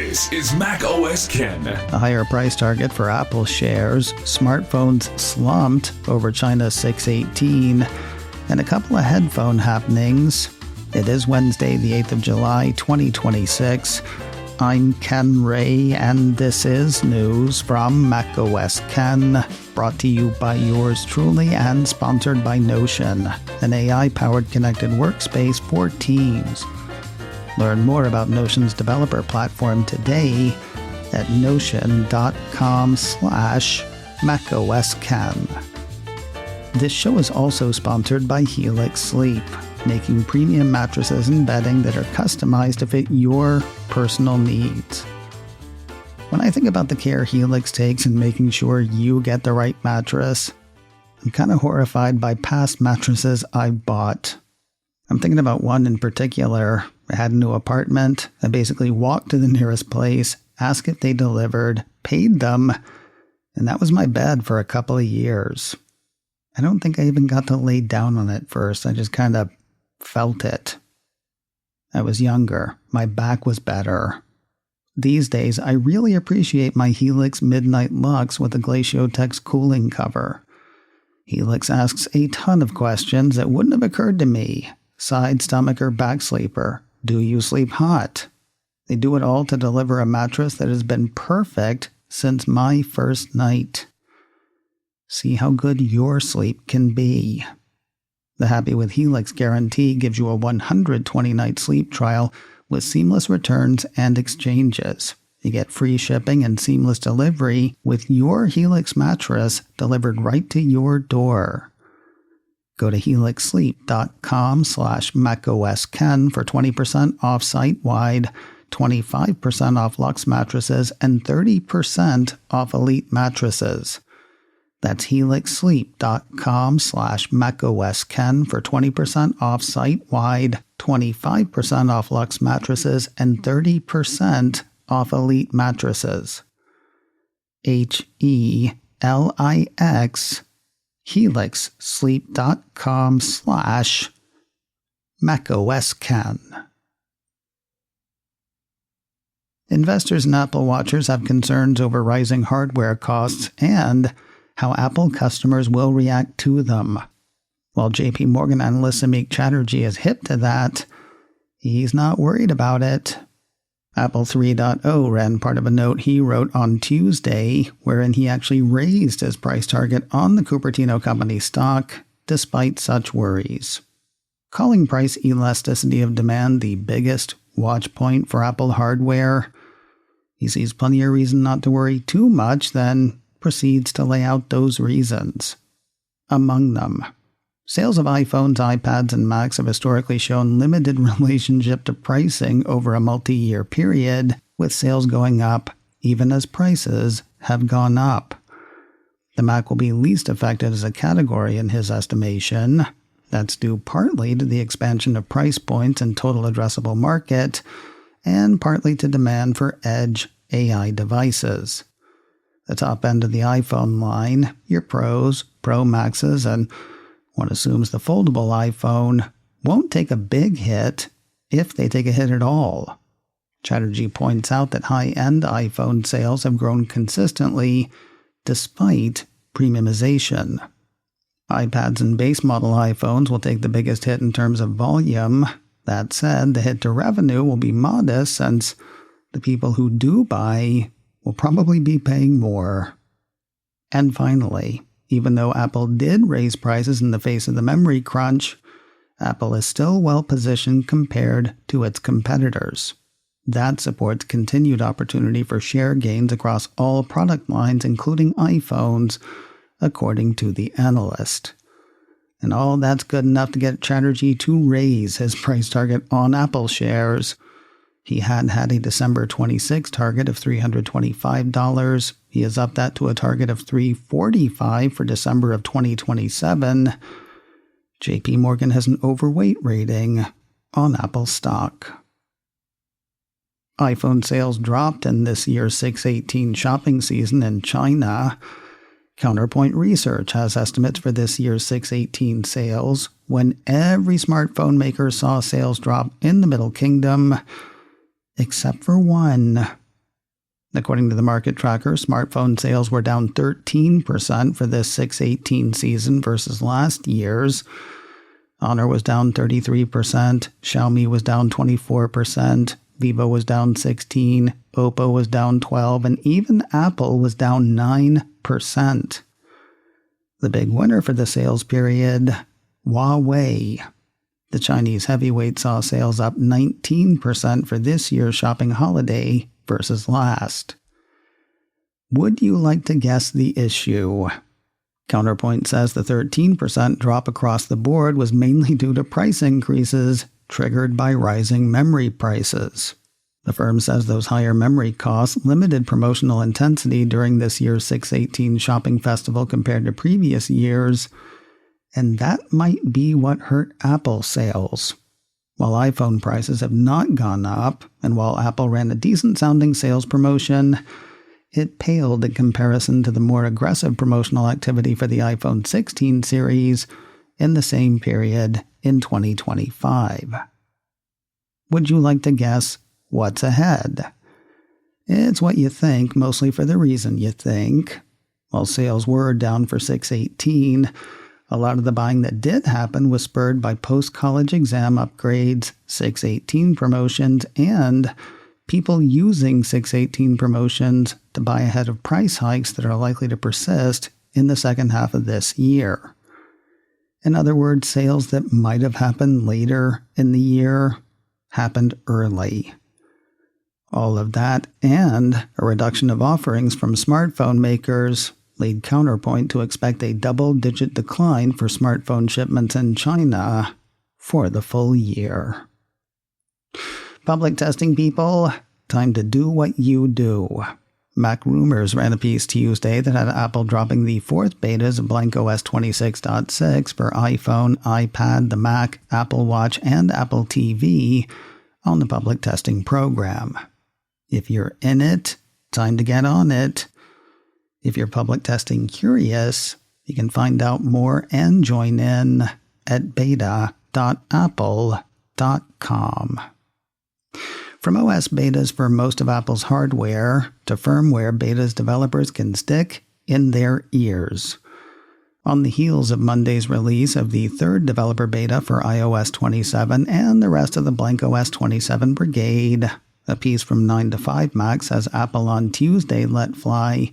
This is macOS Ken. A higher price target for Apple shares, smartphones slumped over China's 618, and a couple of headphone happenings. It is Wednesday, the 8th of July, 2026. I'm Ken Ray, and this is news from macOS Ken, brought to you by yours truly and sponsored by Notion, an AI-powered connected workspace for teams. Learn more about Notion's developer platform today at notion.com/macOSCan. This show is also sponsored by Helix Sleep, making premium mattresses and bedding that are customized to fit your personal needs. When I think about the care Helix takes in making sure you get the right mattress, I'm kind of horrified by past mattresses I've bought. I'm thinking about one in particular. I had a new apartment. I basically walked to the nearest place, asked if they delivered, paid them, and that was my bed for a couple of years. I don't think I even got to lay down on it first. I just kind of felt it. I was younger. My back was better. These days, I really appreciate my Helix Midnight Luxe with a Glaciotex cooling cover. Helix asks a ton of questions that wouldn't have occurred to me. Side, stomach, or back sleeper? Do you sleep hot? They do it all to deliver a mattress that has been perfect since my first night. See how good your sleep can be. The Happy with Helix guarantee gives you a 120-night sleep trial with seamless returns and exchanges. You get free shipping and seamless delivery with your Helix mattress delivered right to your door. Go to helixsleep.com/macOSCan for 20% off site-wide, 25% off Luxe mattresses, and 30% off Elite mattresses. That's helixsleep.com/macOSCan for 20% off site-wide, 25% off Luxe mattresses, and 30% off Elite mattresses. HELIX helixsleep.com/macOSCan. Investors and Apple watchers have concerns over rising hardware costs and how Apple customers will react to them. While JP Morgan analyst Samik Chatterjee is hip to that, he's not worried about it. Apple 3.0 ran part of a note he wrote on Tuesday, wherein he actually raised his price target on the Cupertino Company stock, despite such worries. Calling price elasticity of demand the biggest watch point for Apple hardware, he sees plenty of reason not to worry too much, then proceeds to lay out those reasons. Among them, sales of iPhones, iPads, and Macs have historically shown limited relationship to pricing over a multi-year period, with sales going up even as prices have gone up. The Mac will be least affected as a category in his estimation. That's due partly to the expansion of price points and total addressable market, and partly to demand for edge AI devices. The top end of the iPhone line, your Pros, Pro Maxes, and one assumes the foldable iPhone won't take a big hit if they take a hit at all. Chatterjee points out that high-end iPhone sales have grown consistently despite premiumization. iPads and base model iPhones will take the biggest hit in terms of volume. That said, the hit to revenue will be modest since the people who do buy will probably be paying more. And finally, even though Apple did raise prices in the face of the memory crunch, Apple is still well positioned compared to its competitors. That supports continued opportunity for share gains across all product lines, including iPhones, according to the analyst. And all that's good enough to get Chatterjee to raise his price target on Apple shares. He had a December 26 target of $325. He has upped that to a target of $345 for December of 2027. JP Morgan has an overweight rating on Apple stock. iPhone sales dropped in this year's 618 shopping season in China. Counterpoint Research has estimates for this year's 618 sales, when every smartphone maker saw sales drop in the Middle Kingdom, except for one. According to the market tracker, smartphone sales were down 13% for this 6/18 season versus last year's. Honor was down 33%, Xiaomi was down 24%, Vivo was down 16%, Oppo was down 12%, and even Apple was down 9%. The big winner for the sales period, Huawei. The Chinese heavyweight saw sales up 19% for this year's shopping holiday versus last. Would you like to guess the issue? Counterpoint says the 13% drop across the board was mainly due to price increases triggered by rising memory prices. The firm says those higher memory costs limited promotional intensity during this year's 6/18 shopping festival compared to previous years, and that might be what hurt Apple sales. While iPhone prices have not gone up, and while Apple ran a decent-sounding sales promotion, it paled in comparison to the more aggressive promotional activity for the iPhone 16 series in the same period in 2025. Would you like to guess what's ahead? It's what you think, mostly for the reason you think. While sales were down for 6/18, a lot of the buying that did happen was spurred by post-college exam upgrades, 6/18 promotions, and people using 6/18 promotions to buy ahead of price hikes that are likely to persist in the second half of this year. In other words, sales that might have happened later in the year happened early. All of that and a reduction of offerings from smartphone makers lead Counterpoint to expect a double-digit decline for smartphone shipments in China for the full year. Public testing people, time to do what you do. Mac Rumors ran a piece Tuesday that had Apple dropping the fourth betas of blankOS 26.6 for iPhone, iPad, the Mac, Apple Watch, and Apple TV on the public testing program. If you're in it, time to get on it. If you're public testing curious, you can find out more and join in at beta.apple.com. From OS betas for most of Apple's hardware to firmware betas developers can stick in their ears. On the heels of Monday's release of the third developer beta for iOS 27 and the rest of the blankOS 27 brigade, a piece from 9 to 5 Mac says Apple on Tuesday let fly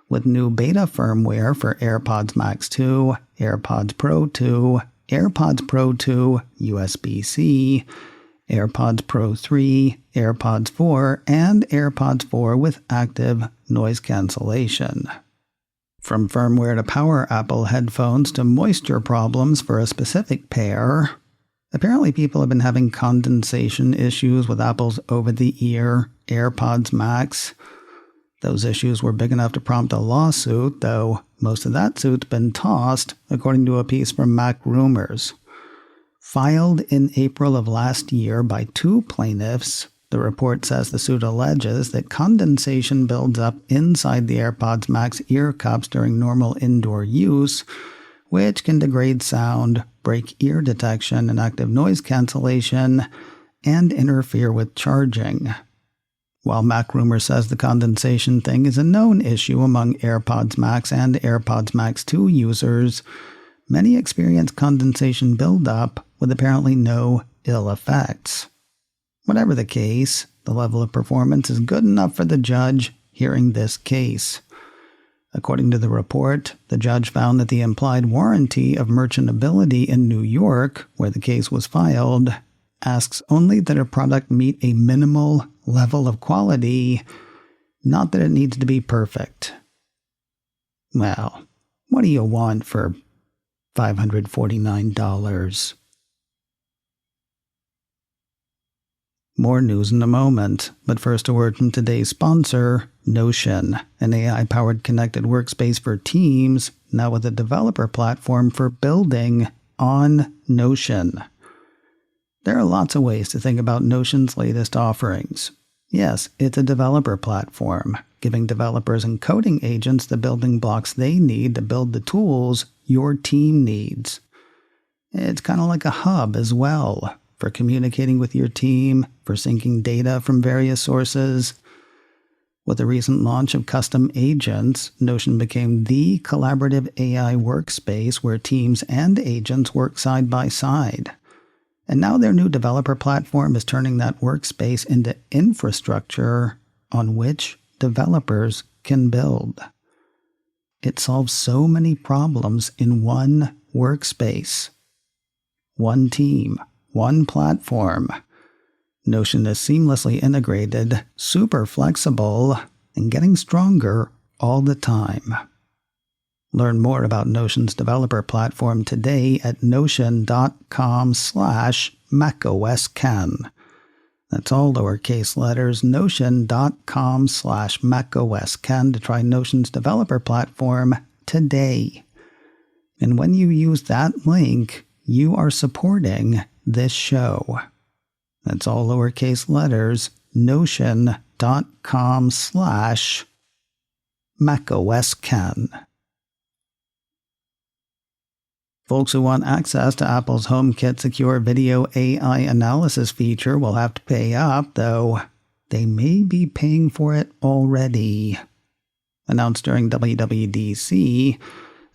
with new beta firmware for AirPods Max 2, AirPods Pro 2, AirPods Pro 2 USB-C, AirPods Pro 3, AirPods 4, and AirPods 4 with active noise cancellation. From firmware to power Apple headphones to moisture problems for a specific pair, apparently people have been having condensation issues with Apple's over-the-ear AirPods Max. Those issues were big enough to prompt a lawsuit, though most of that suit's been tossed, according to a piece from Mac Rumors. Filed in April of last year by 2 plaintiffs, the report says the suit alleges that condensation builds up inside the AirPods Max ear cups during normal indoor use, which can degrade sound, break ear detection and active noise cancellation, and interfere with charging. While Mac Rumor says the condensation thing is a known issue among AirPods Max and AirPods Max 2 users, many experience condensation buildup with apparently no ill effects. Whatever the case, the level of performance is good enough for the judge hearing this case. According to the report, the judge found that the implied warranty of merchantability in New York, where the case was filed, asks only that a product meet a minimal level of quality, not that it needs to be perfect. Well, what do you want for $549? More news in a moment, but first a word from today's sponsor, Notion, an AI-powered connected workspace for teams, now with a developer platform for building on Notion. There are lots of ways to think about Notion's latest offerings. Yes, it's a developer platform, giving developers and coding agents the building blocks they need to build the tools your team needs. It's kind of like a hub as well, for communicating with your team, for syncing data from various sources. With the recent launch of custom agents, Notion became the collaborative AI workspace where teams and agents work side by side. And now their new developer platform is turning that workspace into infrastructure on which developers can build. It solves so many problems in one workspace. One team, one platform. Notion is seamlessly integrated, super flexible, and getting stronger all the time. Learn more about Notion's developer platform today at notion.com/macOSCan. That's all lowercase letters, notion.com/macOSCan to try Notion's developer platform today. And when you use that link, you are supporting this show. That's all lowercase letters, notion.com/macOSCan. Folks who want access to Apple's HomeKit secure video AI analysis feature will have to pay up, though they may be paying for it already. Announced during WWDC,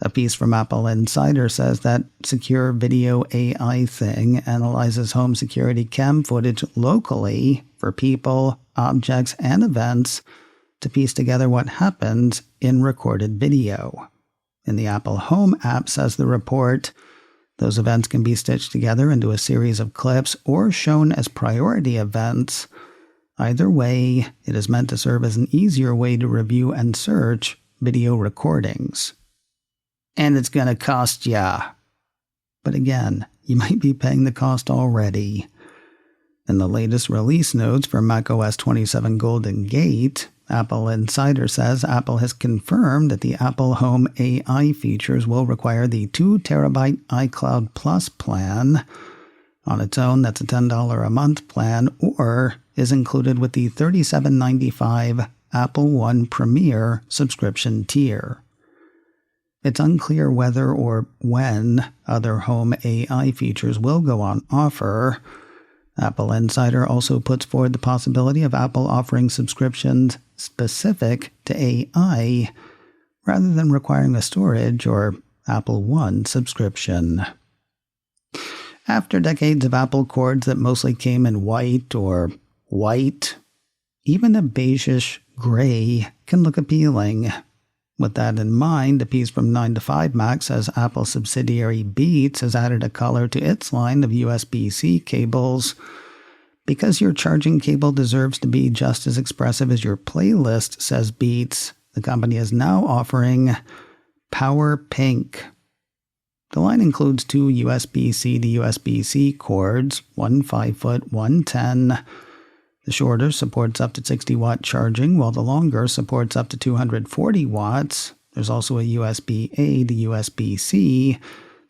a piece from Apple Insider says that Secure Video AI Thing analyzes home security cam footage locally for people, objects, and events to piece together what happens in recorded video. In the Apple Home app, says the report, those events can be stitched together into a series of clips or shown as priority events. Either way, it is meant to serve as an easier way to review and search video recordings. And it's going to cost ya. But again, you might be paying the cost already. In the latest release notes for macOS 27 Golden Gate, Apple Insider says Apple has confirmed that the Apple Home AI features will require the 2TB iCloud Plus plan. On its own, that's a $10 a month plan, or is included with the $37.95 Apple One Premier subscription tier. It's unclear whether or when other Home AI features will go on offer. Apple Insider also puts forward the possibility of Apple offering subscriptions specific to AI, rather than requiring a storage or Apple One subscription. After decades of Apple cords that mostly came in white or white, even a beigeish gray can look appealing. With that in mind, a piece from 9to5Mac says Apple subsidiary Beats has added a color to its line of USB-C cables. Because your charging cable deserves to be just as expressive as your playlist, says Beats, the company is now offering Power Pink. The line includes two USB-C to USB-C cords, one 5-foot, one 10. The shorter supports up to 60-watt charging, while the longer supports up to 240 watts. There's also a USB-A to USB-C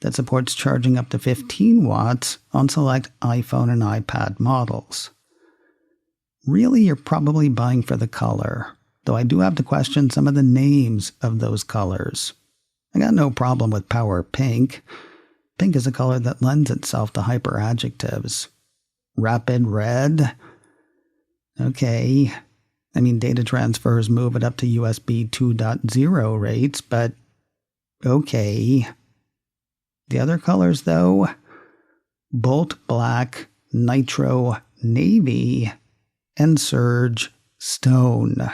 that supports charging up to 15 watts on select iPhone and iPad models. Really, you're probably buying for the color, though I do have to question some of the names of those colors. I got no problem with Power Pink. Pink is a color that lends itself to hyperadjectives. Rapid Red? Okay. I mean, data transfers move it up to USB 2.0 rates, but okay. The other colors, though? Bolt Black, Nitro Navy, and Surge Stone.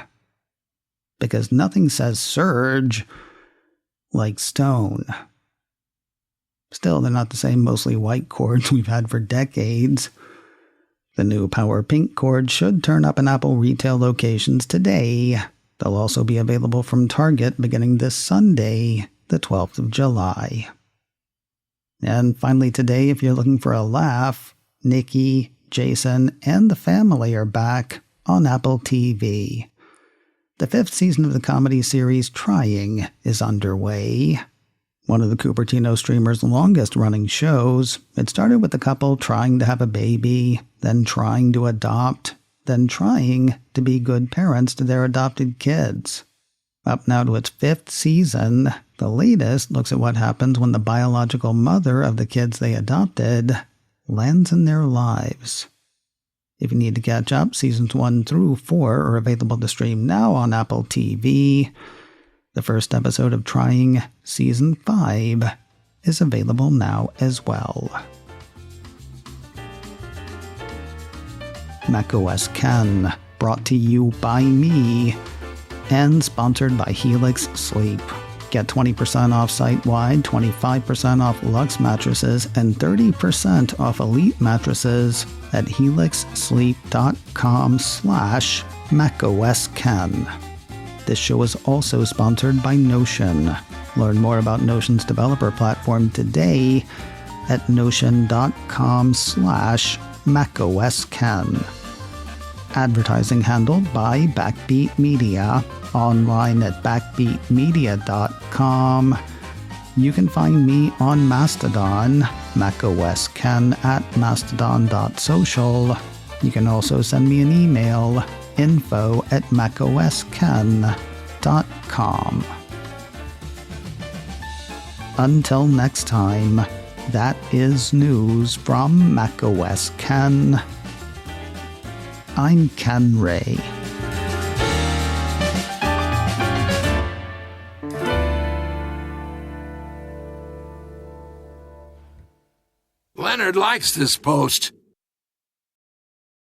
Because nothing says surge like stone. Still, they're not the same mostly white cords we've had for decades. The new Power Pink cord should turn up in Apple retail locations today. They'll also be available from Target beginning this Sunday, the 12th of July. And finally today, if you're looking for a laugh, Nikki, Jason, and the family are back on Apple TV. The 5th season of the comedy series Trying is underway. One of the Cupertino streamer's longest-running shows. It started with the couple trying to have a baby, then trying to adopt, then trying to be good parents to their adopted kids. Up now to its 5th season, the latest looks at what happens when the biological mother of the kids they adopted lands in their lives. If you need to catch up, seasons 1 through 4 are available to stream now on Apple TV. The first episode of Trying Season 5 is available now as well. macOS Ken, brought to you by me, and sponsored by Helix Sleep. Get 20% off site-wide, 25% off Luxe mattresses, and 30% off Elite mattresses at helixsleep.com/macOSKen. This show is also sponsored by Notion. Learn more about Notion's developer platform today at notion.com/macOSKen. Advertising handled by Backbeat Media, online at backbeatmedia.com. You can find me on Mastodon, macOSKen at mastodon.social. You can also send me an email, info@macOSKen.com. Until next time, that is news from macOS Ken. I'm Ken Ray. Leonard likes this post.